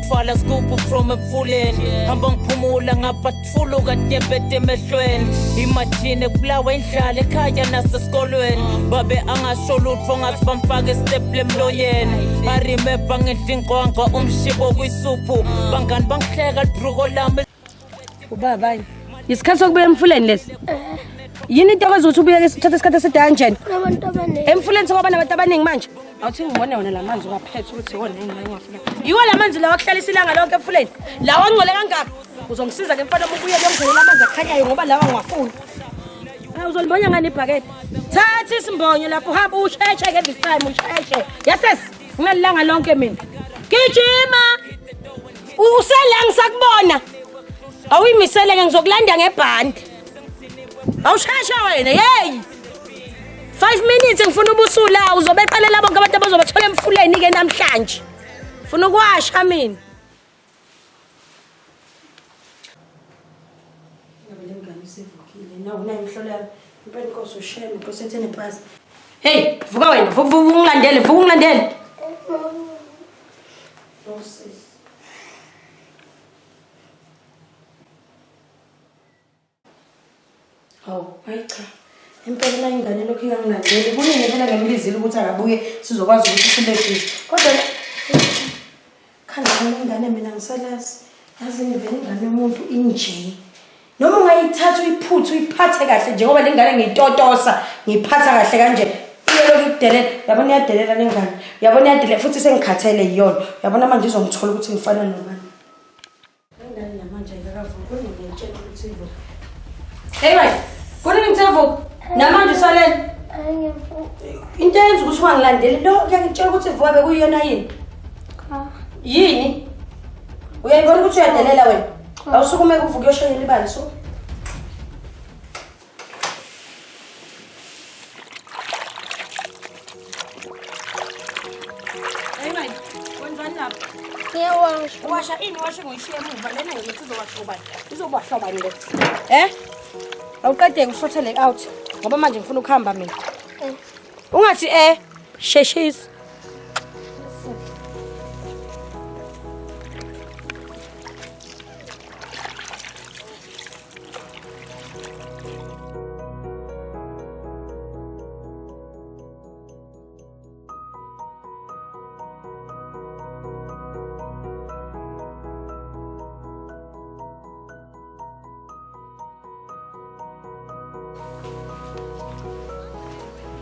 ngithwala scoop from emfuleni hamba ngiphumula ngabathulu kadyembede emehlweni imagine kubulawa indlala ekhaya nasesikolweni babe angasho lutho ngathi bamfake step lemloyeni arimember ngidinqonqa umshibo kwisuphu bangani bangihleka libruko lami ubaba isikhathi sokubuya emfuleni lesi yini into akwazi ukuthi ubuye uthatha isikhathi eside kanjani abantu abaningi emfuleni sokuba nabantu abaningi manje awuthi ngibone wona lamanzi ungaphethe ukuthi wona ngiyafuna yiwo lamanzi lawa akuhlalisa ilanga lonke emfuleni lawa angcole kangaka uzongisiza ke mfana ubuye ngiyongizela amanzi akhanyayo ngoba lawa ngiwafuna uzolibonya ngani ibhakede thatha isimbonyo lapho hamba usheshe ke this time usheshe yases nginalanga lonke mina gijima usela ngisakubona awuyimisele ke ngizokulanda ngebhandi awushesha wena hey 5 minutes ngifuna ubusula uzobeqalela bonke abantu abazobathola emfuleni ke namhlanje ufuna ukwasha mina hey vuka wena vuka ungilandele hawu ayicha impela ingane lokho ingangilandeli kuningi phela ngemlizile ukuthi akabuye sizokwazi ukuthi silebhe kodwa khanda ingane mina ngisalazi yazi ngivele ingane yomuntu inje noma ungayithatha uyiphuthe uyiphathe kahle njengoba lengane ngiyitotosa ngiyiphatha kahle kanje iyelokhu ikudelela yabona iyadelela lengane yabona iyadelela futhi sengikhathele yiyona yabona manje izongithola ukuthi ngifana nobani ingane namanje ayikakavuki kuningi ngitshela ukuthi ivuka hey mate kuningi ngitsevuka namanje usalele into yenza ukuthi ungangilandeli lo ngiyakutshela ukuthi ivuka bekuyiyona yini yini uyayibona ukuthi uyadelela wena awusukume kuvuka uyoshayela ibali so hey mate wenzani lapha washa ini washa ngoyishiye emuva lena ngithi uzobashobani izobashobani le awuqede usothele out ngoba manje ngifuna ukuhamba mina ungathi sheshisa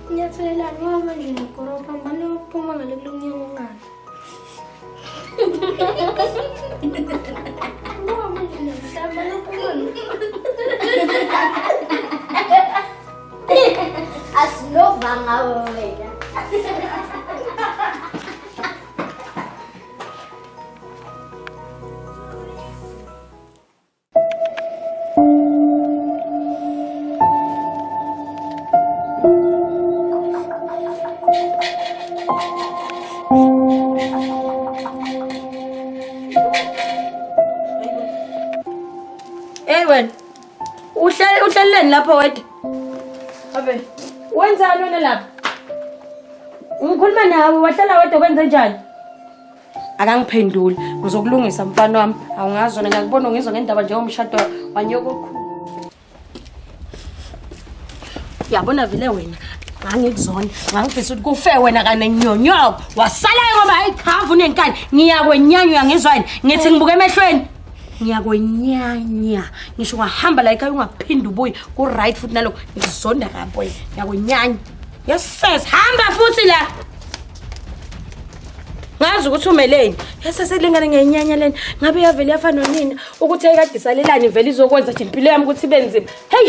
Ngiyathelela ngoba manje ngikoropa ngibane ukuphuma ngale kulomnyango ngani. Ngoba manje ngihlamba nophuma. Asinobanga wena. wena uhlaleleni lapho wedwa abe wenzani wena lapha ngikhuluma nawe wahlala wedwa kwenze njani akangiphenduli ngizokulungisa mfana wami awungazona ngiyakubona ngizwe ngendaba nje omshado wanyoko yabona vele wena ngangikuzona ngangifisa ukuthi kufe wena kane nyonyoko wasala ngoba ayikhavu nenkani ngiyakwenyanya ngizwani ngithi ngibuke emehlweni ngiyakwenyanya ngisho ngahamba la ekhaya ungaphinda ubuye ku right futhi naloko ngizonda kampo ngiyakwenyanya yes hamba futhi la ngazi ukuthi umeleni yaseselingane ngenyanya leni ngabe yavele yafana nonina ukuthi ayikadisalelani vele izokwenza nje impilo yami ukuthi ibenzima hey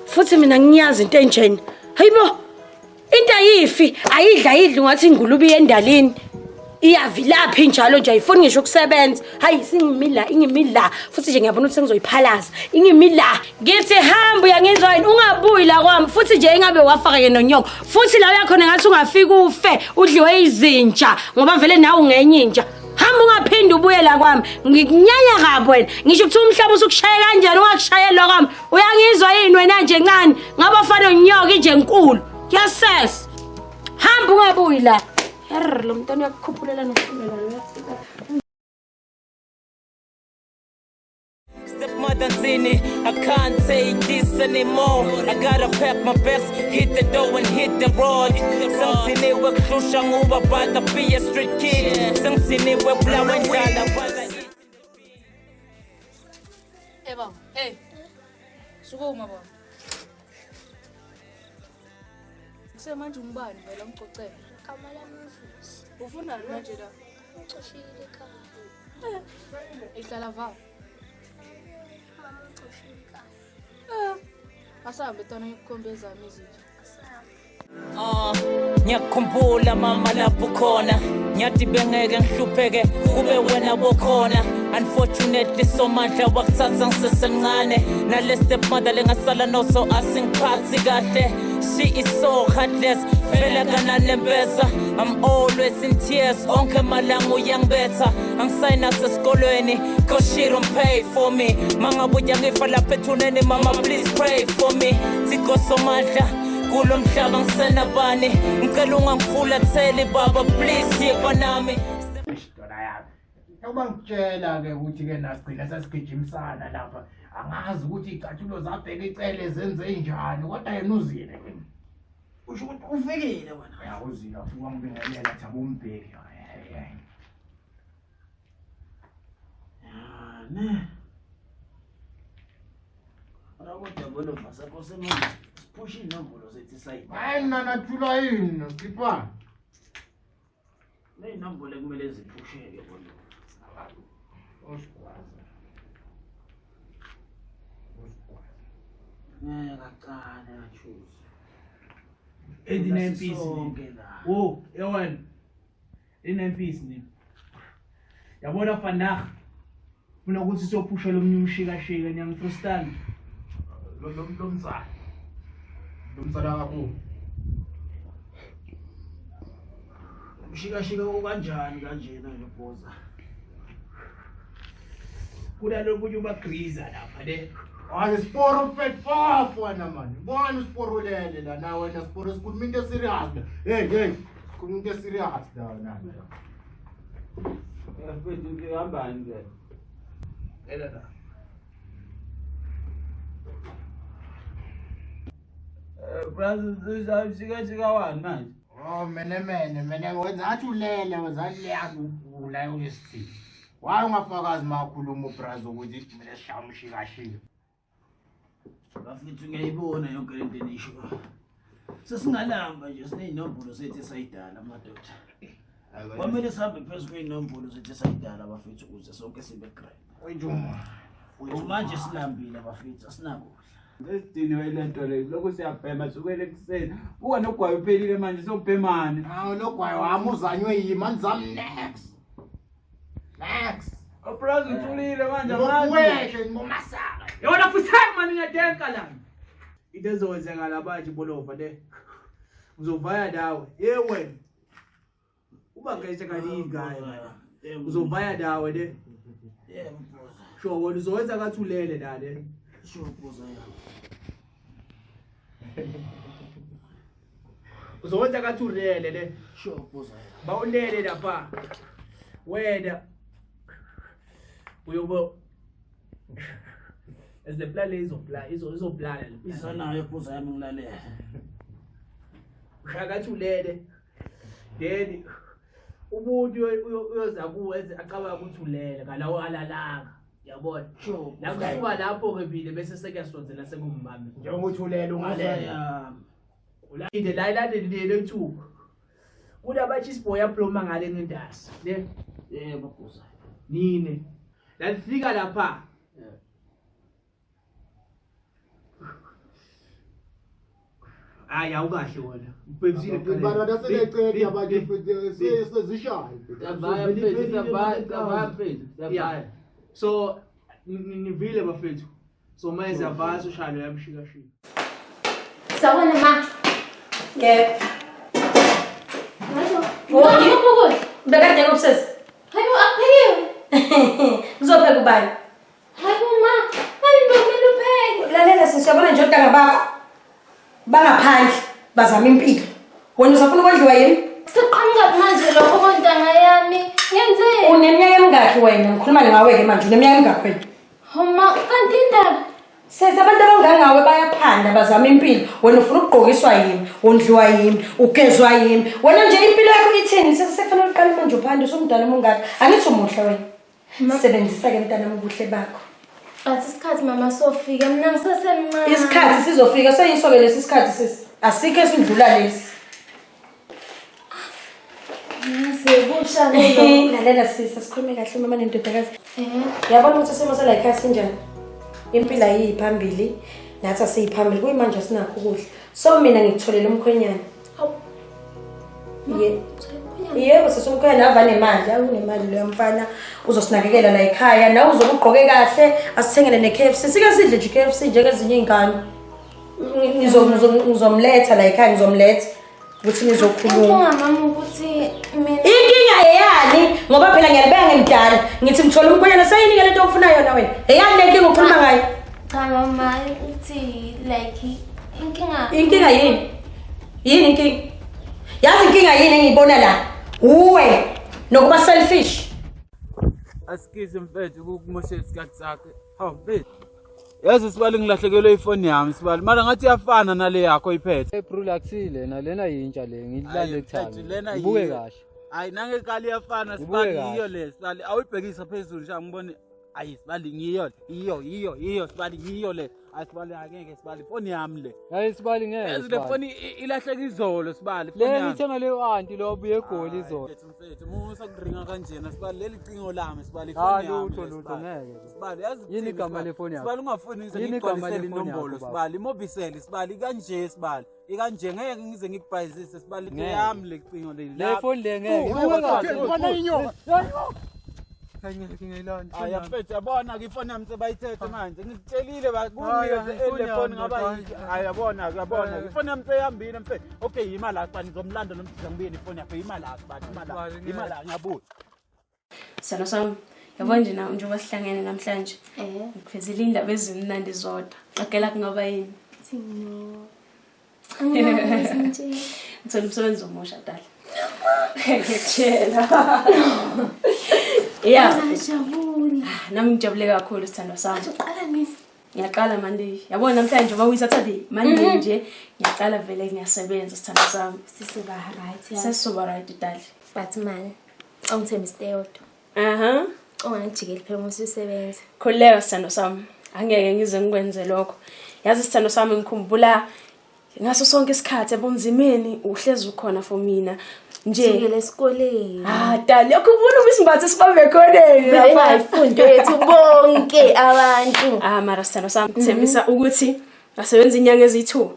futhi mina ngiyazi into enjena hayibo into ayifi ayidli ngathi ingulubi yendalini iyavilaphi njalo nje ayifuni ngisho ukusebenza hayi ingimila futhi nje ngiyabona ukuthi sengizoyiphalaza ingimila ngithi hamba uyangizwa yini ungabuyi la kwami futhi nje engabe wafaka yena nonyoko futhi la uyakhona ngathi ungafika ufe udliwe izinja ngoba vele nawe ungenyinja hamba ungaphinda ubuye la kwami ngikunyanya kabi wena ngisho ukuthi umhlaba usukushaya kanjani ungakushayela kwami uyangizwa yini wena nje ncane ngabafana nonyoka nje enkulu yases hamba ungabuyi la lo mntwana uyakukhuphulela nokuphumela Stepmother Zini, I can't take this anymore. I gotta pack my bags, hit the door and hit the road. Something work crucial move about to be a street kid. Something work blow and dollar. Hey baba, hey. Sukuma baba. Kusemanje umbani vela umgcocela. Kamala mvusi. Ufuna manje la? Ucoshile ekhaya. Ihlala va. Mama ucoshile ekhaya. Asahambe tona ngikukhombeza izinto. Ngiyakhumbula mama lapho khona nyathi bengeke ngihlupheke kube wena bokhona. Unfortunately somandla wakuthatha ngisesemncane nale stepmother lengasala no so asingiphathi kahle. She is so heartless phela kananembeza. I'm always in tears onke malanga uyangibetha. Angisayina sesikolweni cause she don't pay for me. Mangabuya ngifa lapha ethuneni mama please pray for me. Thixo somandla kulo mhlaba ngisenabani ngicela ungangifulatheli baba please yeba nami. Uma ngitshela ke ukuthi ke nasigcina sesigijimisana lapha angazi ukuthi icathulo zabheka icele zenze njani kodwa yena uzile usho ukuthi ufikile wena uyawuzile afuka ngibingelela thaba umbheki ne kodwa bona masakho semanje push inombolo zethi side hayi nana thula yini skipper le inombolo ekumele ziphusheke bona osikwazi ngiyaqala choose 89 pieces wo yewena 89 pieces ni yabona vandag funa ukuthi siyophusha lo mnye umshikashika ngiyangifrustana lomsala kabu umshikashika kanjani kanjena nje boza kuda lokunye ubagriza lapha le hayi sporo fet far wena man bona usporo lele la na wena sporo sikhuluma into serious hey sikhuluma into serious la na mfethu ngihambani ke elela brother shika wani manje oh mene wenza athi ulele wenzaleya ukula uyisithi waye ungafakazi makhuluma ubrazo ukuthi kumele shaya umshikashika bafethu ngiyayibona yonke lento enisho sesingalamba nje sineyinombolo sethu esayidala madoda kwamele sihambe phezulu kweyinombolo zethu esayidala bafethu ukuze sonke sibe grand wayijuma manje silambile bafethu asinako Esidiniwe lento le lokho siyabhema sukele kuseni kuwa nogwayo uphelile manje sobhemani hawo logwayo wami uzanywe yimi anizami next abrazo uthulile manje weshe ngomasaka yona futhi manje ngiyadenka la into ezokwenzakala manje bolova le uzovaya dawe wena uba ngayise kaningi gaye uzovaya dawe le mpoza sho wona uzowenza ngathi ulele la le sho mpoza uzowenza ngathi ulele le sho mpoza bawulele lapha wena uyobo as the plan izoplan izanayo mpoza yami ngilalela ushakathi ulele then umuntu uyoza kuwenza acabanga ukuthi ulele ngalawo alalanga yabona la kusuka lapho ke bile bese sekuyasonzela sekumbambe njengoba uthulele ungalela ulinde la ilandele lethuba kunabathi isiboya ploma ngale ngindasi le yebo mpoza nine lafika lapha hayi awukahle wona ubhebisile bana daselecede abanye sezishaye yeah so nivile bafethu so manje avasa ushalo yamshikashika Sawona ma. Yebo. Manje ukukudla. Bekade ngobsesi. Hayibo akuphekile. Uzopheka ubani? Hayibo ma. Hayi ndomela upheke. Lalela sisiyabona nje ontanga bakho. Bangaphandle bazama impilo. Wena uzofuna ukondliwa yini? Siqhamuka manje lokho kontanga yami. Ngenzeni? Uneminyaka emingaki wena? Ngikhuluma ngawe ke manje uneminyaka emingaki wena? Homa, kanti indaba. Sesi abantu abangangawe bayaphanda bazama impilo. Wena ufuna ukugqokiswa yini, wondliwa yini, ugezwa yini. Wena nje impilo yakho ithini? Sesifanele uqala manje uphande usumdala umungaka. Angithi umuhle wena. Sebenzisa ke mntana ubuhle bakho. Bathi isikhathi mama sofika mina ngisasemncane. Isikhathi sizofika seyisoke lesi isikhathi sisi. Asikho esidlula lesi. Sibusha Lalela sisi sikhulume kahle mama nendodakazi. Yabona ukuthi simo sala ekhaya sinjani? Impilo ayiphambili, nathi asiyiphambili. Kuyimanje sinakho ukudla. So mina ngikutholele umkhwenyana. Yebo sesumkhwenyana avane imali, awunemali leyo mfana uzosinakekela la ekhaya, nawe uzokugqoke kahle, asithengele ne-KFC. Sike sidle nje i-KFC njengezinye izingane. Ngizomletha la ekhaya, ngizomletha ukuthi nizokhuluma. Mama ukuthi mina Inkinga eyani ngoba phela ngiyalibeka ngimdala. Ngithi ngithola umkhwenyana sayinike lento ofuna yona wena. Eyani le nkinga ukhuluma ngayo? cha mama uthi like Inkinga yini? Yini inkinga? Yazi inkinga yini engiyibona la? Uwe nokuba selfish. Asikize mfethu ukukumosha isikhathi sakhe. Hawu mfethu. Yazi Sibali ngilahlekelwe ifoni yami Sibali. Mara ngathi iyafana nale yakho iphethe. April akusile nalena yintsha le ngilale ekhaya. Ibuke kahle. Hayi nange kali iyafana Sibali yiyo le Sibali. Awuyibhekisa phezulu nje ngibone ayi Sibali ngiyo iyo Sibali ngiyo le. Asibali angeke Sibali ifoni yami le. Hayi Sibali ngeke. Yazi le foni ilahleka izolo Sibali ifoni yami. Le ngithenga le auntie lo buye egoli izolo. Mfethu musa kuringa kanjena Sibali leli cingo lami Sibali ifoni yami. Lutho ngeke. Sibali yazi yini igama lefoni yakho? Sibali ungafuni ngize ngigcwalisele inombolo Sibali imobisele Sibali kanje Sibali ikanje ngeke ngize ngikubhayizise Sibali into yami lecingo leli Le phone le ngeke. Ubona inyoka ngiyilanda. Aya mfethu yabona ke ifoni yami sebayithethe manje ngikutshelile bakunikeze le phone ngaba ayabona yabona ifoni yami seyihambile mfethu okay imali asibani ngizomlanda lo mfethu ngibuyele ifoni yakho imali asibani imali ngiyabuza Sano sami yabona nje na njengoba sihlangene namhlanje ngikuvezile indaba ezimnandi zodwa akela kungaba yini ngithola umsebenzi omusha dala ngiyakutshela ngiyajabula nami ngijabule kakhulu sithando sami uqala nini ngiyaqala Monday yabona namhlanje njengoba uyiSaturday Monday nje ngiyaqala vele ngiyasebenza sithando sami sisuba right sesizoba right dala but man ongithembise yodwa ongangijikeli phela umusebenzi khuleka sithando sami angeke ngize ngikwenze lokho yazi sithando sami ngikhumbula ngaso sonke isikhathi ebunzimeni uhlezi ukhona for mina nje esikoleni dali yakubona ubisimbathe sibambe khoneni lapha ifundo yethu bonke abantu mara sithando sami ngithembisa ukuthi asebenza inyanga ezi2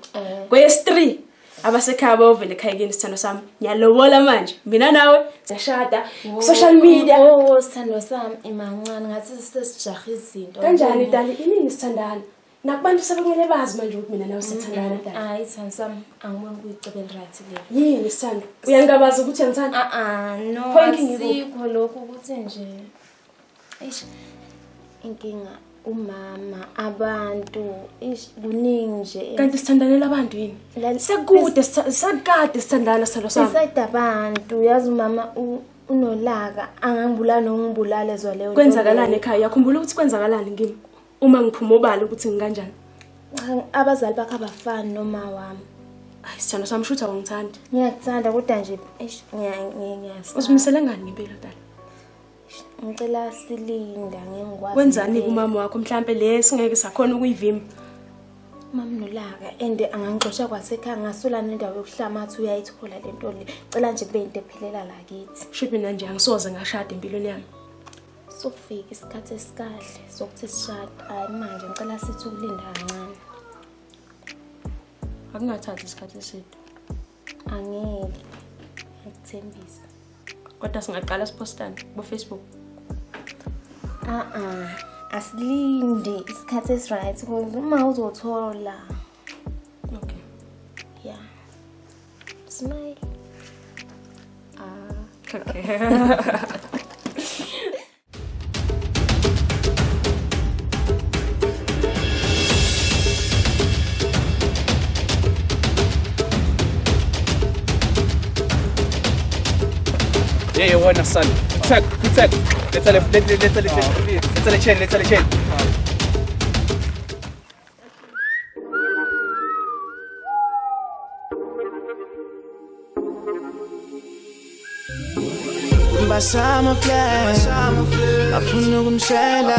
kweyesi3 abasekhaya bovele ekhaya kini sithando sami ngiyalobola manje mina nawe siyashada social media sithando sami imancane ngathi sesijaha izinto kanjani dali iningi sithandana nakubantu sebekumele bazi manje ukuthi mina nawe sithandana dali hayi sithando sami angiboni kuyicebel right le yini sithando uyangabaza ukuthi ngithanda no asikho lokho ukuthi nje inkinga umama abantu kuningi nje kanti sithandanela abantu yini sekude sakade sithandana salo sami beside abantu yazi umama unolaka angangibulala nongibulala ezwa leyo kwenzakalani ekhaya yakhumbula ukuthi kwenzakalani ngimi uma ngiphuma obala ukuthi ngikanjani abazali bakho abafani noma wami hayi sithando sami shutha ungithanda ngiyakuthanda kodwa nje ngiyasa usimisele ngani ngempilo dala ngicela silinda ngengikwazi wenzani kumama wakho mhlambe le singeke sakhona ukuyivimba mama nolaka ende angangixosha kwasekhaya ngasula nendawo yokuhlamathi uyayithola lento le cela nje kube into ephelela la kithi shipi nanje angisoze ngashada empilweni yami sokufika isikhathi esikahle sokuthi sishada hayi manje ngicela sithi ukulinda kancane akungathathi isikhathi eside angeke ngikuthembisa kodwa singaqala sipostane ku Facebook asilinde isikhathi esiright because uma uzothola okay yeah smile okay Yeah, wona son. Protect. Let's chain. Ngihamba summer flash afuna ukumshela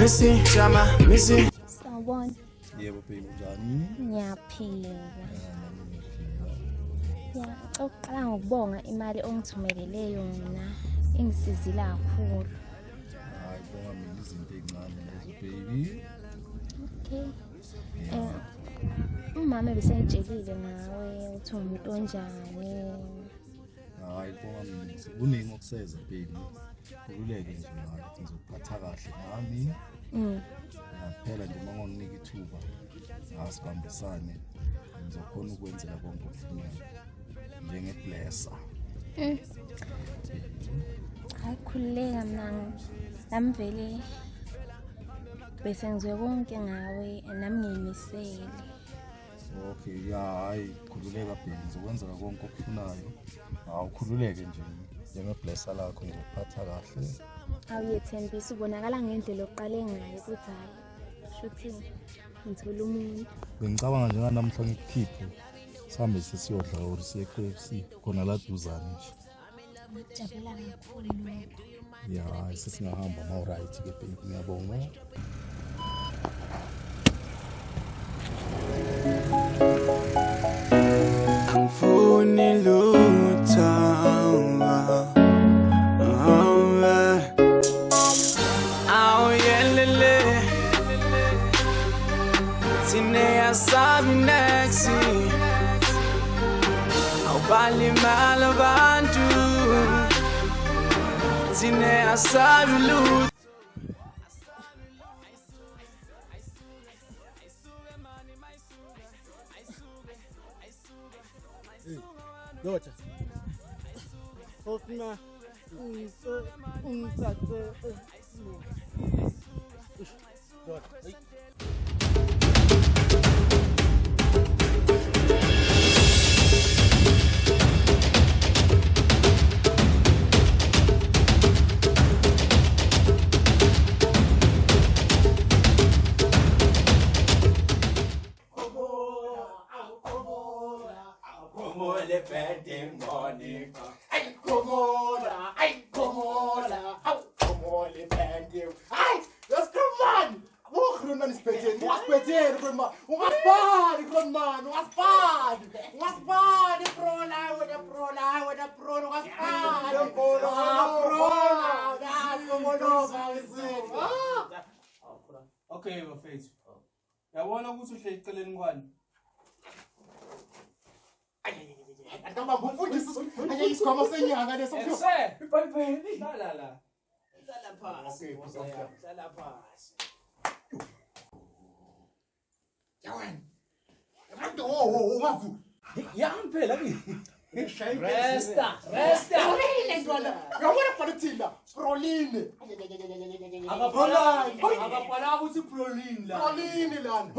Missy Jama Missy Sawubona. Yebo baby njani? Ngiyaphila. Ya, oqala ngokubonga imali ongithumelele yona. Ingisizile kakhulu. Hayi bonga mina izinto ezincane lezo baby. Okay. Umama besengitshelile ngawe uthi umuntu onjani. Hayi bonga mina sekuningi okuseza baby. Kululeke nje manje ngizokuphatha kahle nami. Phela nje mangonginika ithuba asibambisane ngizokhona ukwenzela konke okufunayo njengeblessa. Akhuleka mina lamvele bese ngizwe konke ngawe nami ngiyimisele. Okay ya hayi khululeka baby ngizokwenzela konke okufunayo. Awukhululeke nje njengeblessa lakho ngizokuphatha kahle. Awuyethembisa ubonakala ngendlela oqale ngayo ukuthi hayi shuthi ngithola umuntu. Bengicabanga nje namhla ngikukhiphe sihambe sesiyodla or siye KFC khona la duzane nje. Ngijabula kakhulu lokho. Ya sesingahamba ma right ke baby ngiyabonga. Angifuni lutho Sabi next awubalimala abantu Tine asabi lutho Daughter. Sofna unsathe Daughter. Okay bafethu. Yabona ukuthi uhle eceleni kwani? Akamba ngufundisa anye isikhwama senyanga leso. Ibhayibheli la. Hlala phansi. Hlala phansi. Yawan. Abantu ungavu. Yampela kimi. Resta. Proline ntwana. Yabona panathila. Proline. Akaphala ukuthi proline la. Proline lana.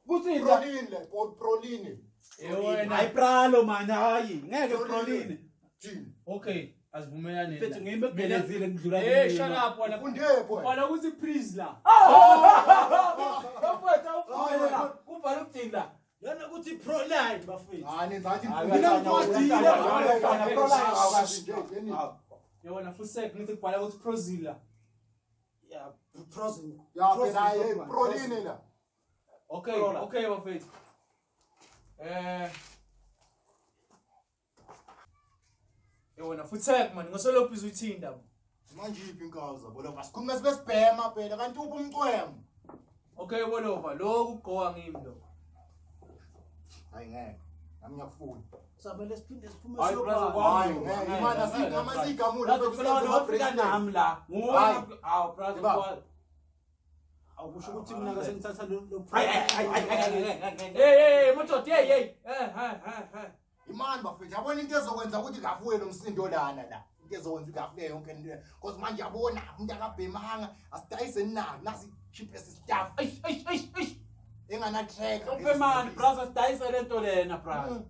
Kuthi proline, proline. Wena ayipralo man hayi ngeke proline. Okay, asivumelane. Mfethu ngiyibelezile ngidlula Eh, shut up wena. Undepho. Wena ukuthi please la. Bafethu awufuna. Kubhala ukudinga. Yana ukuthi proline bafethu. Nenzathi yabona fusek ngithi kubhala ukuthi prozilla. Yeah, prozilla. Ya phela proline la. Okay bafethu. Yona futhek man ngosolophi uzuyithinda manje iphi inkaza bola basikhuluma sibesibhema phela kanti uphi umcwemo. Okay bolova lokhu ugqoka ngimi lo. Hayi ngeke nami ngiyakufuna sabele siphinde siphume hayi ngeke imali asigamula Afrika nami la ngoba awu brother kwa awusho ukuthi mina ngase ngithatha lo hey motot hey imani bafethu yabona into ezokwenza ukuthi ngafuwe lo msindo lana la into ezokwenza ngafuwe yonke into because manje yabona umuntu akabhemanga asidayise nayo nasi cheapest stuff engana track man brother sidayise lento lena brother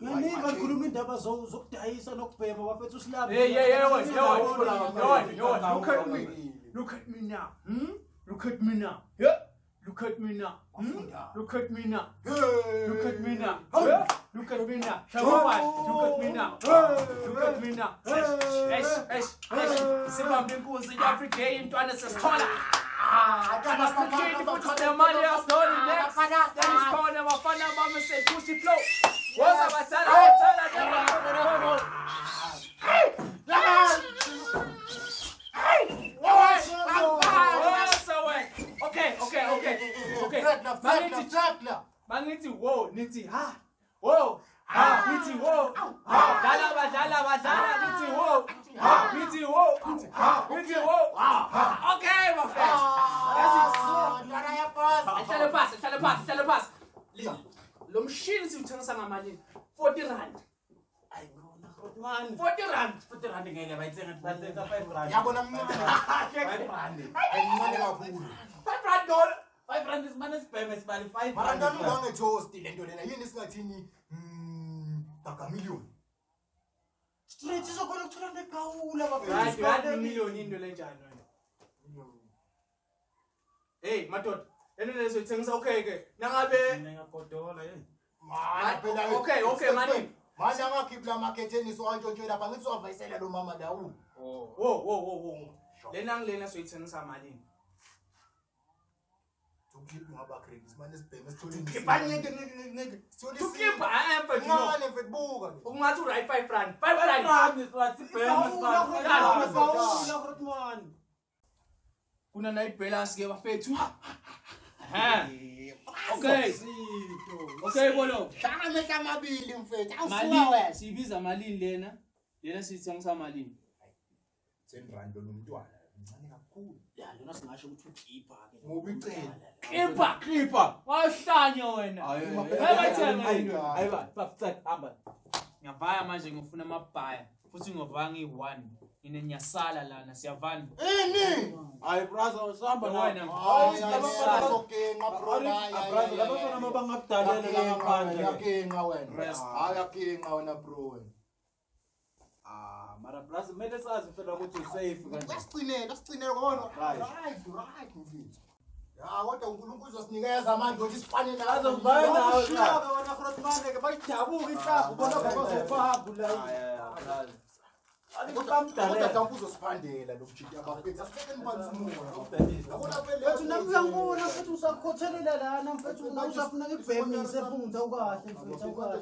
Yanika ngikhuluma indaba zokudayisa nokubhema bafethu usilapha Look at me now. Look at me now. Yeah. Look at me now. Look at me now. Look at me now. Look at me now. Look at me now. Look at me now. Simba mbinguzi Africa intwana sesithola. The money I stole next. Then it's called them afana mama say push it flow. What's up batala. Okay. Mangithi whoa, nithi ha. Whoa. Ha, nithi whoa. Dala nithi whoa. Nithi whoa. Nithi whoa. Okay, my friend. Shall pass. Lo mshini siwuthengisa ngamalini? 40 rand. Ayi ngona man. 40 rand ngeke bayithenga bathenga 5 rand. Yabona mncane. 5 rand. Ayincane kakhulu. 5 rand dollar. 5 rand is man's payment by 5 Mara rand. ngani ungangethost lento lena yini singathini baka million. Straight sokhona ukuthola negawula bafethu. Right million into lenjani wena? Hey madoda, ene lezo ithengisa okay ke. Nangabe Ngingagodola Okay mani. Manje angakhipha la marketeni siwantshontshe lapha ngithi siwavayisela lo mama la u. Wo. Lena ngilena soyithengisa malini? Ukhipha ngaba credit manje sibheme sithole Khipha ngeke. Ukhipha ayempa dino. Ngane mfethu buka. Ukungathi right 5 rand. 5 rand is what sibheme sibheme. Kuna na ibalance ke bafethu. Okay bolo. Shaka mehla amabili mfethu. Awusuka Malini wena. sibiza malini lena? Lena sithengisa malini? 10 rand lo mntwana. Mncane kakhulu. Ya lona singasho ukuthi ukhipha ke. Ngoba icela. Khipha. Wahlanya wena. Bayathenga into. Hayiba, hamba. Ngiyavaya manje ngifuna amabhaya. Futhi ngovaya ngi1. Nginenyasala lana siyavana. Hayi brother usamba wena. Sokenqa bro la. Brother labafana mabangakudalela la ngaphandle. Yakenqa wena. Ayakenqa wena bro wena. Mara brother mele sazi phela ukuthi usafe kanje. Asicinele ngona. Right mfethu. Ya kodwa uNkulunkulu uzosinikeza amandla ukuthi sifane nazo. Azovaya nawe wena Grootman ke bayidabuka ihlaba ubona bazofahabu la. Brother. Kodwa kampu uzosiphandela lokujika abafethu asibekeni phansi umoya. Yabona phela Wethu namhlangona futhi usakhothelela lana mfethu usafuna ngibhemise phunguza ukahle mfethu ukahle.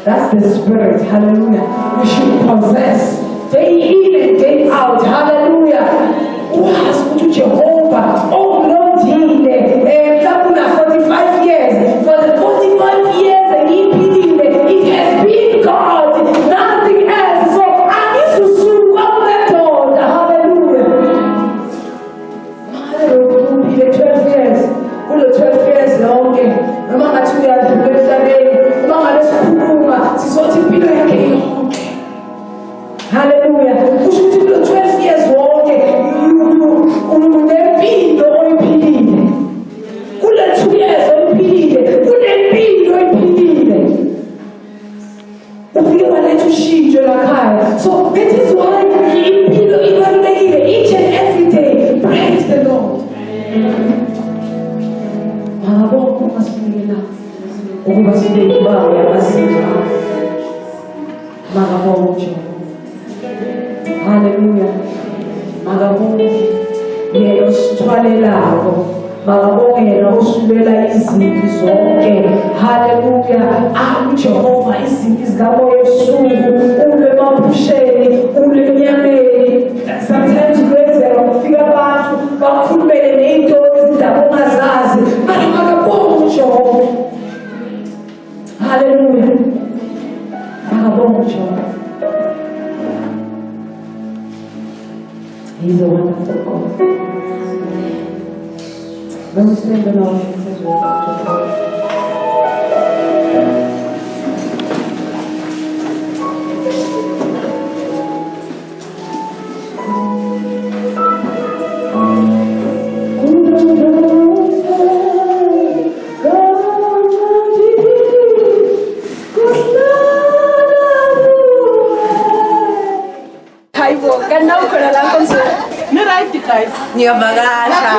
That's the spirit, hallelujah. We should possess day in and day out, hallelujah. Wazi ukuthi Jehovah okulondile mhlawumbe 45 years, for the 45 years ngiyiphilile, it has been God, nothing else. So angisusuka kuledoda, hallelujah. Hallelujah, 12 years, kulo 12 years lonke, noma ngathi uyadlula emhlabeni, noma ngabe sikhuluma sizothi impilo yakhe yonke. Hallelujah. Kusho ukuthi kulo 12 years wonke unempilo oyiphilile. Kule 2 years oyiphilile, kunempilo oyiphilile. Ufike waletha ushintsho lakhaya. So that is why impilo ibalulekile each and every day. Praise the Lord. Mabonke masinikela ukuba sibe kubawe abasizwa. Makabonke. Hallelujah. Makabonke yena osithwalelayo. Makabonke yena osulela izinto zonke. Hallelujah. Jehova izinto zikamoya esuku ule maphusheni ule enyameni. Sometimes kwenzeka kufika abantu bakhulumele ney'nto ezindaba ongazazi. Mara makabonke Jehova. Hallelujah. Makabonke Jehova. He's a wonderful God. Let's stand along and say, welcome to God. Ngiyabakasha.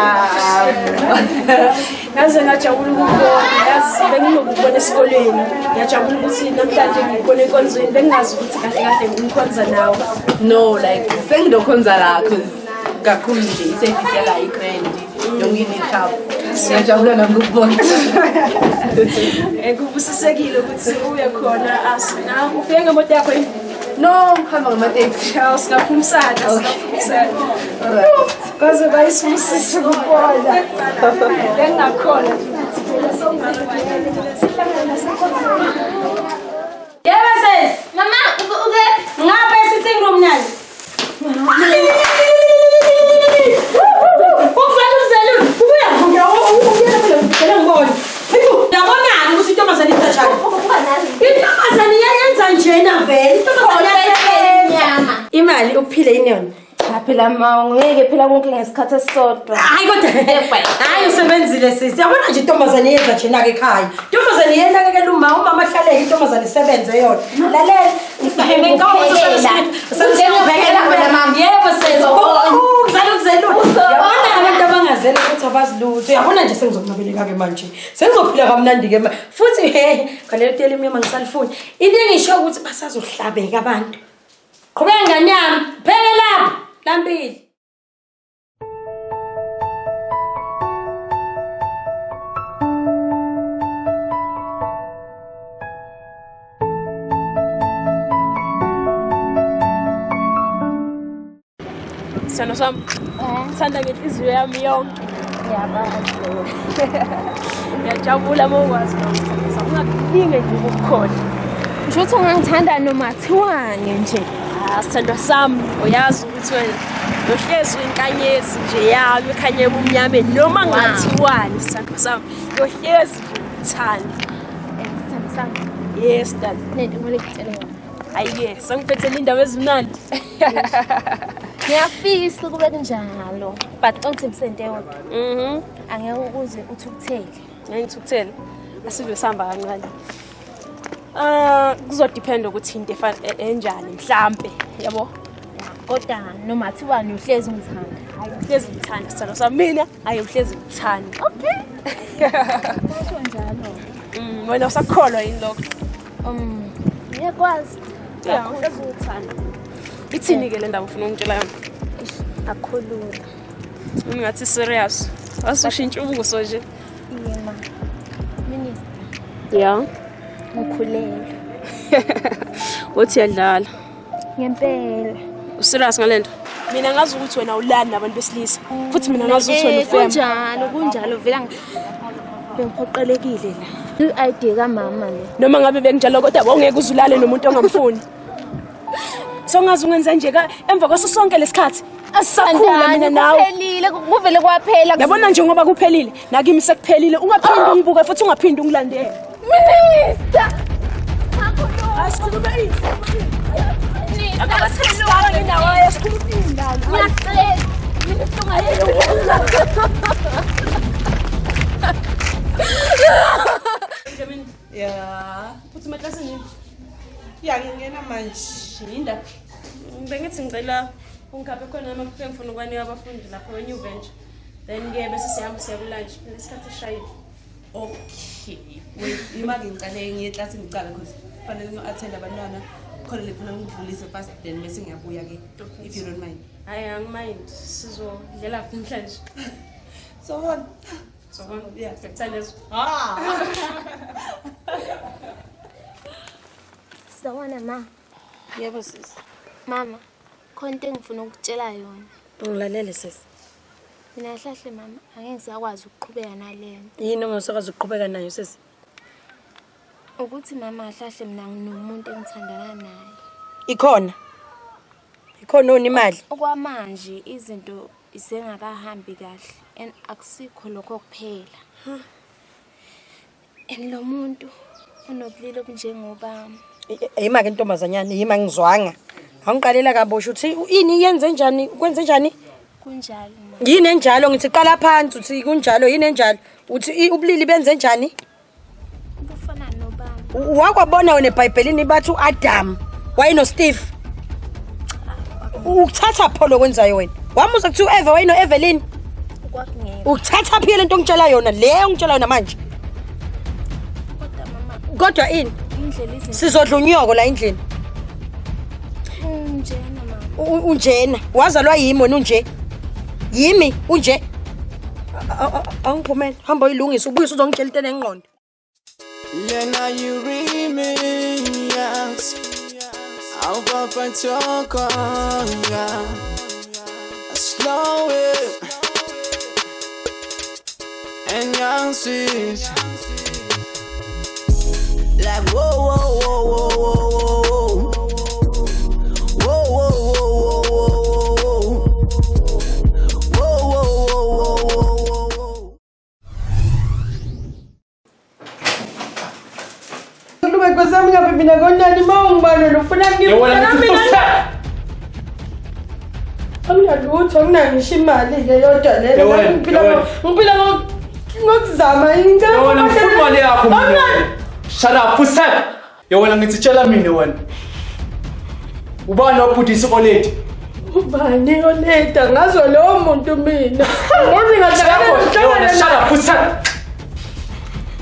Yazi ngajabula ukubona, yazi benginokubona esikoleni. Ngiyajabula ukuthi namhlanje ngibone enkonzweni bengazi ukuthi kahle kahle ngikhonza nawe. No, like sengidokhonza la cause kakhulu nje isevisi la igrand yonke ikhap. Ngiyajabula nangokubona. Kubusisekile ukuthi uye khona asina ufike ngemoto yakho yini? No, ngihamba ngamateksi. Singaphumsana, singaphumsana. Kaze bayisibusise ukubona. Bengakhona. Yebo sis. Mama, ngabe sitting room nani? Ukuzaluzela, ubuya ngibona. Yabona ukuthi intombazane itsashana. Intombazane yenza njena vele. Intombazane imali uphile inoni. Phela mama ngeke phela konke ngesikhathi esisodwa. Hayi kodwa hayi usebenzile sisi. Yabona nje intombazane yenza njena ke ekhaya. Intombazane yenakekela umama ahlale intombazane isebenze yona. Lalela ngihamba enkawu usebenzela wena mama. Yebo sisi. Uzaluzela. Yabona abantu abangazela ukuthi abazilutho. Yabona nje sengizokunqabeleka ke manje. Sengizophila kamnandi ke futhi khalelo tele imnyama ngisalifuni. Into engisho ukuthi basazohlabeka abantu. Qhubeka ngane yami. Phela lapha. Lambili. Sithando sami. Ngithanda ngenhliziyo yami yonke. Ngiyabazi. Ngiyajabula mawukwazi ukuthi ungakulinge nje ukukhona. Ngisho ukuthi ungangithanda noma thiwane nje. Sithandwa sami uyazi ukuthi wena yohlezi inkanyezi nje yami ekhanye ebumnyameni noma ngathiwani sithandwa sami yohlezi ngithanda. Sithandwa sami. Yes dad. Nedi ngole ngitshele yona. Ayike sengiphethe indaba ezimnandi. Ngiyafisa kube kunjalo but ongithembise into eyodwa. Angeke ukuze uthukuthele. Ngeke ngithukuthele. Asive sihamba kancane. Kuzodepend ukuthi into enjani mhlambe yabo. Kodwa noma thiwani uhlezi ngithanda. Hayi uhlezi ngithanda sithando sami mina hayi uhlezi ngithanda. Okay. Kusho njalo. Wena usakholwa yini lokho? Ngiyakwazi. Yeah, uhlezi ngithanda. Ithini ke le ndaba ufuna ungitshela yona? Akhulula. Ungathi serious. Asushintsha ubuso nje. Yema. Minister. Yeah. Ngikhulele. Uthi yadlala. Ngempela. Userious ngalento? Mina ngazi ukuthi wena ulani nabantu besilisa. Futhi mina ngazi ukuthi wena ufema. Kunjalo vela bengiphoqelekile la. I-ID kaMama le. Noma ngabe benginjalo kodwa bongeke uzulale nomuntu ongamfuni. So ngazi ungenza nje emva kwaso sonke lesikhathi. Asisakhula mina nawe. Kuphelile kuvele kwaphela. Yabona nje ngoba kuphelile nakimi sekuphelile ungaphindi ungibuke futhi ungaphindi ungilandele. Minister. Asikhulume yini? Akasehlala nawe yasikhulupinda. Ngiyacela. Minister ngayela. Yeah. Futhi maklasi nini? Ya ngingena manje. Yinda. Bengithi ngicela ungikhaphe khona amaphepha ngifuna ukwanika abafundi lapha we new venture. Then ke bese sihamba siya ku lunch lesikhathi eshayile. Okay. Noma ngicale ngiye class ngicala because fanele ngo-attend abantwana khona lephana ngidlulise fast then bese ngiyabuya ke if you don't mind. Hayi angimind sizodlela namhlanje. So on. So on. Yeah, sekuthanda. Sawana ma. Yebo sis. Mama, khona into engifuna ukutshela yona. Ungilalele sisi. Mina hlahle mama, angeke ngisakwazi ukuqhubeka nalento. Yini ongasakwazi ukuqhubeka nayo sisi? Ukuthi mama hlahle mina nginomuntu engithandana naye. Ikhona imali. Okwamanje izinto isengakahambi kahle and akusikho lokho kuphela. Lo muntu unobulili obunjengobami. Yima ke ntombazanyana yima ngizwanga. Angiqalela kabosho uthi ini yenze njani kwenze njani? Kunjalo mama. Yini enjalo ngithi qala phansi uthi kunjalo yini enjalo uthi ubulili benze njani? Kufana nobami. Wakwabona wena eBhayibhelini bathi uAdam wayeno Steve. Ukuthatha pholo kwenzayo wena. Wamuza kuthiwa u-Eva wayino-Evelyn. Uthatha phi lento ongitshela yona le ongitshela yona manje? Kodwa ini? Sizodla unyoko la endlini. Unjena. Wazalwa yimi wena unje. Yimi unje. Angiphumela. Hamba uyilungisa ubuyise uzongitshela into enengqondo. Lena you remix. I'll papa choco. Slow it. And young sweet. Like whoa, whoa, whoa, whoa, whoa, whoa, whoa, whoa, whoa, whoa, Lume kwasami ngapi mina konani mawungibalo ufuna Anginalutho anginangisho imali ke yodwa lelo ngiphila ngokuzama ingicela wena ngifuna imali yakho mina. Shut up Fusep. Wena ngitsitshela mina wena. Ubani wabhudisa oledi? Ubani oleda ngazo lo muntu mina. Ngozi Wena shut up Fusep.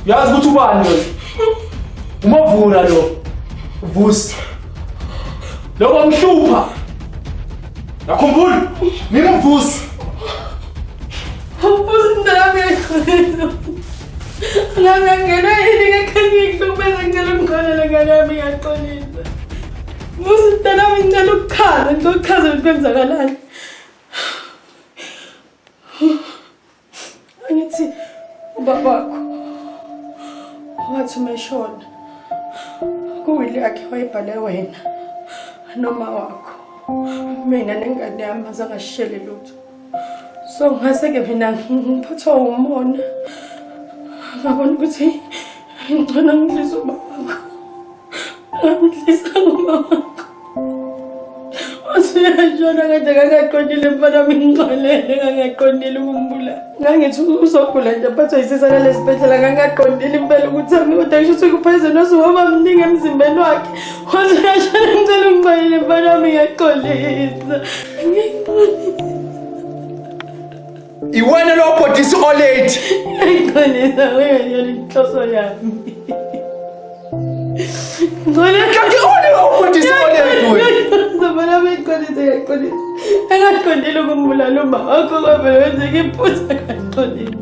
Yazi ukuthi ubani wena? Umavula lo. Vusi. Lo mhlupha. Yakhumbula, mina mvusi. Uvusi ndami. Ngangena yini ngekhanyiko bese ngicela ngikholele ngami ngaqolisa. Vusi ndami ngicela ukukhala, ngizochaza ukuthi kwenzakalani. Angithi ubabakho wathi umeshona. Kuwili yakhe wayibhale wena noma wakho. Mina nengane yami azangashiyele lutho. So ngase-ke mina ngiphathwa umona. Ngabona ukuthi ngicela ngidlise ubaba wakho. Ngidlisa ubaba wakho. Wasuyashona kade ngangaqondile mfana ngingxolele ngangaqondile ukumbula. Ngangithi uzogula nje aphathwa yisisa lesibhedlela ngangaqondile impela ukuthi ami kodwa ngisho ukuthi kuphezulu osuwaba mningi emzimbeni wakhe. Wasuyashona ngicela ungixolele mfana ngiyaqolisa. Iwena lo bhodisa oledi. Ngixolisa wena inhloso yami. Ngixolisa lo bhodisa oledi. Sabana beqolisa yaqolisa. Angaqondile ukumbulala uma wakho ngoba wenze iphutha kaqolisa.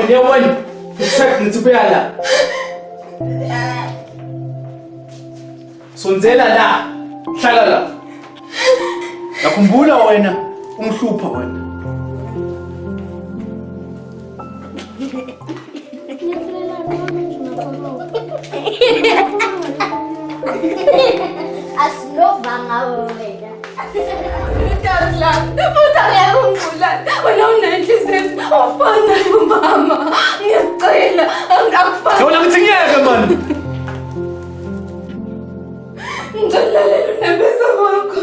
Yewena. Fusep ngitsubeka la. Sonzela la. Hlala la. Yakhumbula wena umhlupha wena. Asinovanga wena. Tazla, futhi ngiyakhumbula. Wena unenhliziyo ofana nomama. Ngiyacela, angakufani. Wena ngithi ngiyeke man. Ngicela unembesa wakho.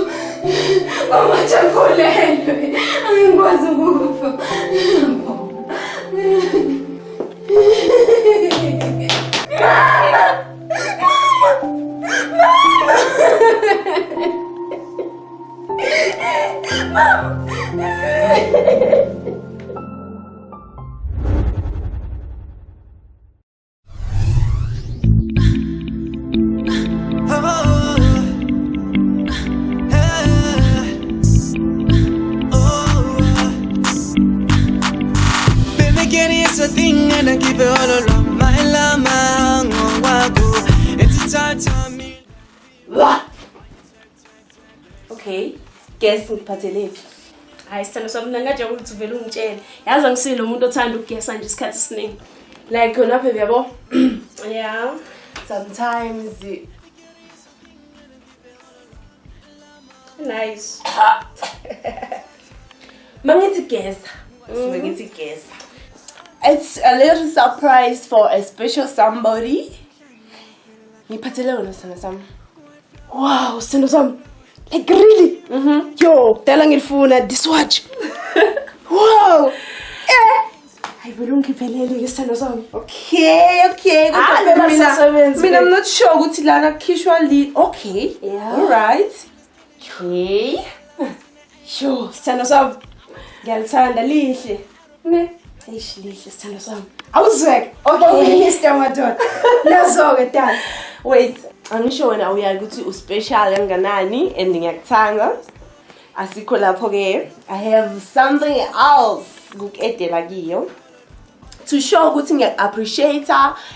Mamacha kolelwe. Angikwazi ukufa. Mama! It's a thing and I give it all along my lama. It's a time. Okay, guess ngiphathele phi? Hayi sithando sami mina ngajabula ukuthi uvela ungitshele. Yazi angisile umuntu othanda ukugesa nje isikhathi esiningi. Like khona phela yabo. Yeah, sometimes nice. Mangithi gesa. Mangithi gesa. It's a little surprise for a special somebody. Ngiphathele wena sithando sami. Wow, sithando sami. Like really? Yo, tell ngifuna this watch. Wow. Hayi vele ungiphelele ke sithando sami. Okay. Mina I'm not sure ukuthi lana kukhishwa li. Okay. Yeah. All right. Okay. Sure, sithando sami. Ngiyalithanda lihle. Ne? Eish lihle sithando sami. Awuzweke. Okay, list amadoda. Yazo-ke dad. Wait, angisho wena uyazi ukuthi uspecial kanganani and ngiyakuthanga. Asikho lapho ke. I have something else ukudedela kiyo. To show ukuthi ngiya-appreciate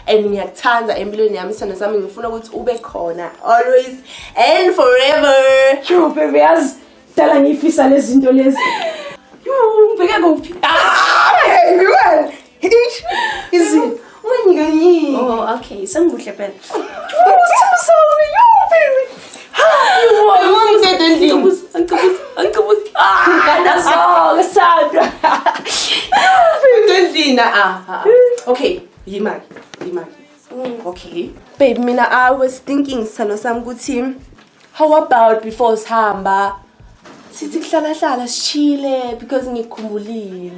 and ngiyakuthanda empilweni yami sithando sami ngifuna ukuthi ube khona always and forever. Yo baby yazi dala ngifisa lezi zinto lezi. Yo ngibheke kuphi? Baby well. Is it? Wengani? Oh, okay. Sanguhle phela. So sorry, yo baby. Okay, yimali. Okay. Babe, mina I was thinking sithando sami ukuthi how about before sihamba sithi kuhlala sichile because ngikhumbulile.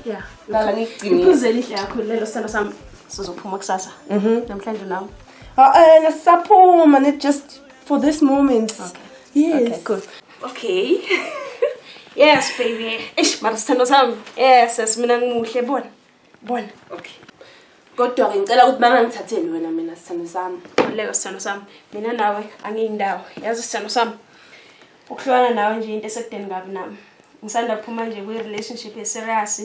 Yeah. Lala ngigcine. Iphuzela ihle yakho lelo sithando sami. Sizophuma kusasa. Namhlanje nawe. Saphuma not just for this moment. Okay. Yes. Okay, good. Okay. Yes, baby. Eish, mara sithando sami. Yes, mina ngimuhle bona. Okay. Kodwa ke ngicela ukuthi bangangithatheli wena mina sithando sami. Leko sithando sami. Mina nawe angiyindawo. Yazi sithando sami. Ukuhlwana nawe nje into esekudeni kabi nami. Ngisanda kuphuma nje kwi relationship eserious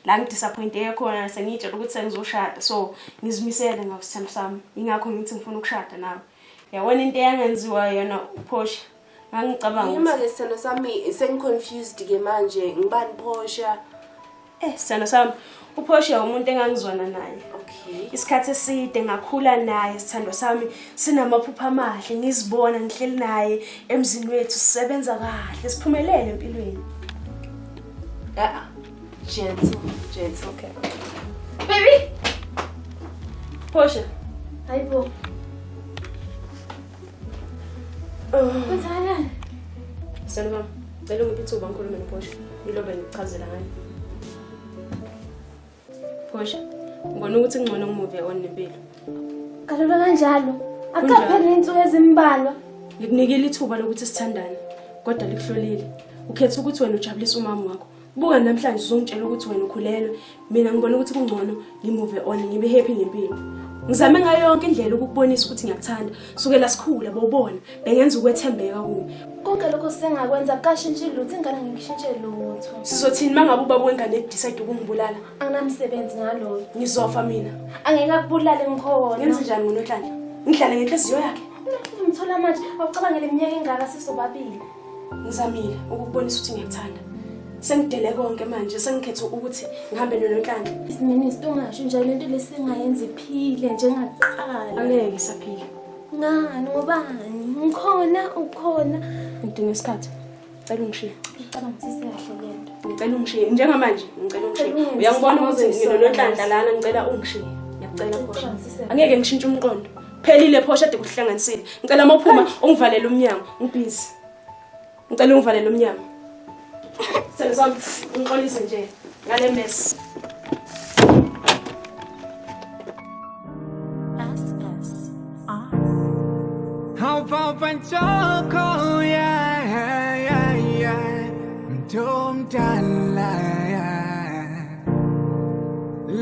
la ngidisappointeke khona sengitshela ukuthi sengizoshada. So ngizimisele ngawusithando sami. Ingakho ngithi ngifuna ukushada nawe. Yabona into eyangenziwa yona uPosha. Ngangicabanga Yima ke sithando sami sengiconfused ke manje ngibani Posha? Sithando sami uPosha umuntu engangizwana naye. Okay. Isikhathi eside ngakhula naye sithando sami sinamaphupha amahle ngizibona ngihleli naye emzini wethu sisebenza kahle siphumelele empilweni. Gentle. Okay. Baby. Posha. Hayibo. Kuthana. Sithando sami ngicela ungiphe ithuba ngikhulume noPosha. Yilobe ngichazela ngaye. Posha. Ngibona ukuthi ngcono ngimuve on nempilo. Kalolo kanjalo. Akaphela insuku ezimbalwa. Ngikunikele ithuba lokuthi sithandane. Kodwa likuhlolile. Ukhetha ukuthi wena ujabulisa umama wakho. Buka namhlanje uzongitshela ukuthi wena ukhulelwe. Mina ngibona ukuthi kungcono ngimuve on ngibe happy ngempilo. Ngizame ngayo yonke indlela ukukubonisa ukuthi ngiyakuthanda. Sukela sikhula bawubona. Bengenza ukwethembeka kuwe. Konke lokho sengakwenza kashintshe lutho ingane ngishintshe lutho. Sizothini mangabe ubaba wengane edecide ukungibulala? Anginamsebenzi ngaloyo. Ngizofa mina. Angeke akubulale ngikhona. Ngenze njani ngoNohlanja? Ngihlale ngenhliziyo yakhe. Ngithola manje awucabangele iminyaka engaka sisobabili. Ngizamile ukubonisa ukuthi ngiyakuthanda. Sengidele konke manje sengikhetha ukuthi ngihambe noNohlanja. Isimini isitongasho njalo into lesingayenza iphile njengaqala. Angeke isaphile. Ngani ngobani? Ngikhona ukhona. Ngidinga isikhathi. Cela ungishiye. Ngicabanga ukuthi siyahle lento. Ngicela ungishiye njengamanje ngicela ungishiye. Uyangibona ukuthi nginoNohlanja lana ngicela ungishiye. Ngiyacela Posha. Angeke ngishintshe umqondo. Phelile Posha ade kuhlanganisile. Ngicela mawuphuma ungivalele umnyango. Ngibhizi. Ngicela ungivalele umnyango. Senzama ngixolise nje ngale mess. How Papa Choco, yeah. Don't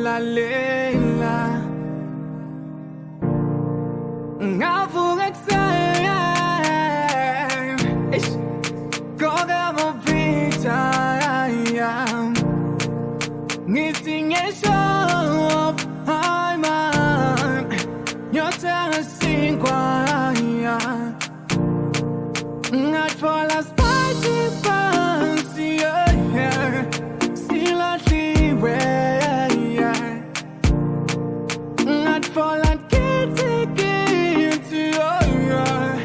la lela. Ngavuka kusaya. Goga mopita. Ngisinge show. Hi man. Nyota singwa. Not for las party, yeah. Still at the way, yeah. Not for la kids again, yeah.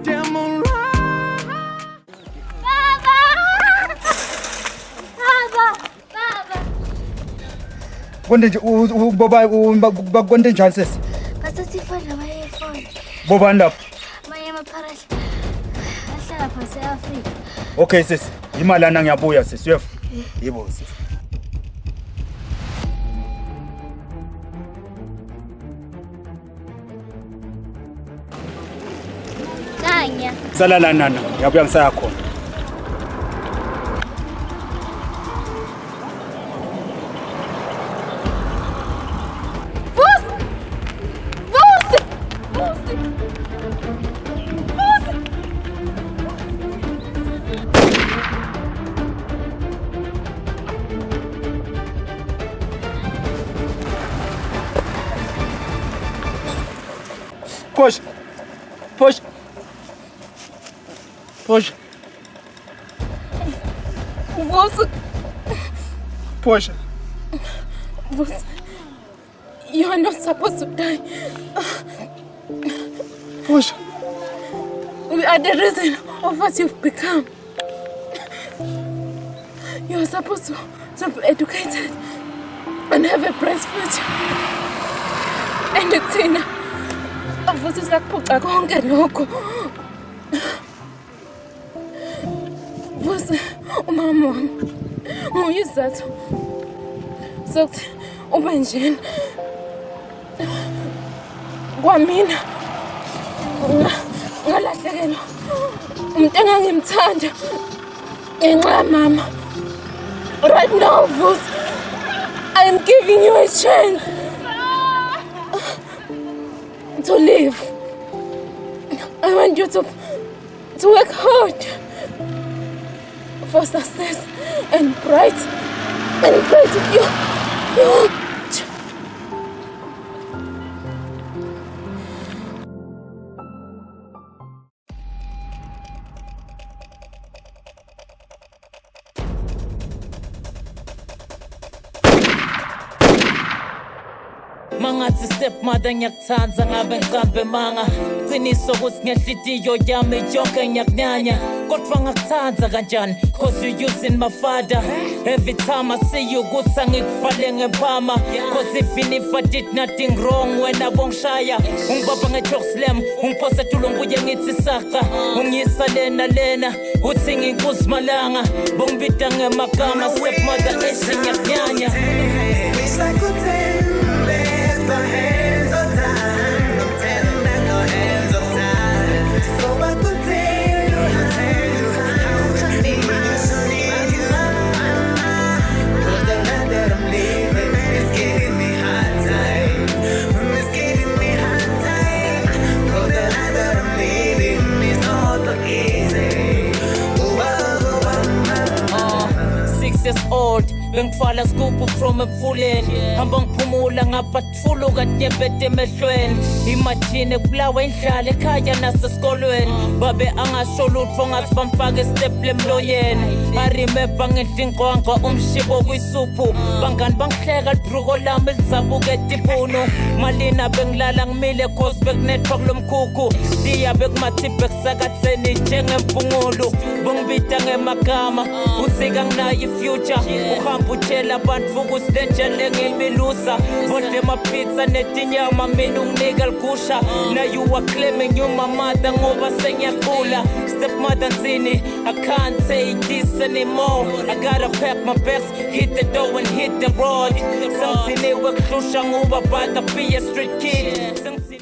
Demon Konde nje baba konde njani sesi? Basasifana bayefona. Bobani lapho? Manye amapharashi. Ahlala phasi eAfrika. Okay sesi, imalana ngiyabuya sesi, uyeva? Yebo sesi. Salala nana, yabuya ngisaya khona. Push. Push. Push. Boss. Push. Boss. You are not supposed to die. Push. We are the reason of what you've become. You are supposed to be educated and have a bright future. And it's enough. Futhi sakuphuca konke lokho. Futhi umama wami nguyizathu sokuthi ube njena. Kwamina ngalahlekelwa umuntu engangimthanda ngenxa yamama. Right now, Vusi, I am giving you a chance to live. I want you to work hard for success and bright you. Mangathi stepmother ngiyakuthanza ngabe ngicambe manga qiniso ukuthi ngehlitiyo yami yonke ngiyakunyanya kodwa ngakuthanza kanjani cause you using my father every time I see you ukuthi angikufale ngempama cause if I did nothing wrong wena bongishaya ungibaba nge-choke slam ungiphose tulo ngibuye ngithi saqa ungiyisa lena uthi nginkuzi malanga bongibida ngemagama stepmother eshinyakunyanya The hands of time, I'm telling back the hands of time. So I could tell you how much I need you. Cause the night that I'm leaving is giving me hard time. It's giving me hard time. Cause the night that I'm leaving is not so easy. 6 years old bengifala scoop from emfuleni hamba ngiphumula ngabatfulo kadyebete emehlweni imagine kubulawa indlala ekhaya nasesikolweni babe angasho lutho ngathi bamfake istep lemloyeni I remember ngidinqwanga umshibo kwisuphu bangani bangihleka libruko lami elizabuketa ipuno malina bengilala ngimile cause bekunethwa kulomkhukhu diya bekumathipe kusakatheni njengemphungulu bongibita ngemagama uthika nginayo ifuture uhamba utshela abantu ukuthi lenjele ngimilusa bodle amapizza netinyama mina unginika ligusha now you are claiming you my mother ngoba sengiyaqula stepmother nzini I can't take this anymore I gotta pack my bags hit the door and hit the road something ekuhlusha ngoba but I be a street kid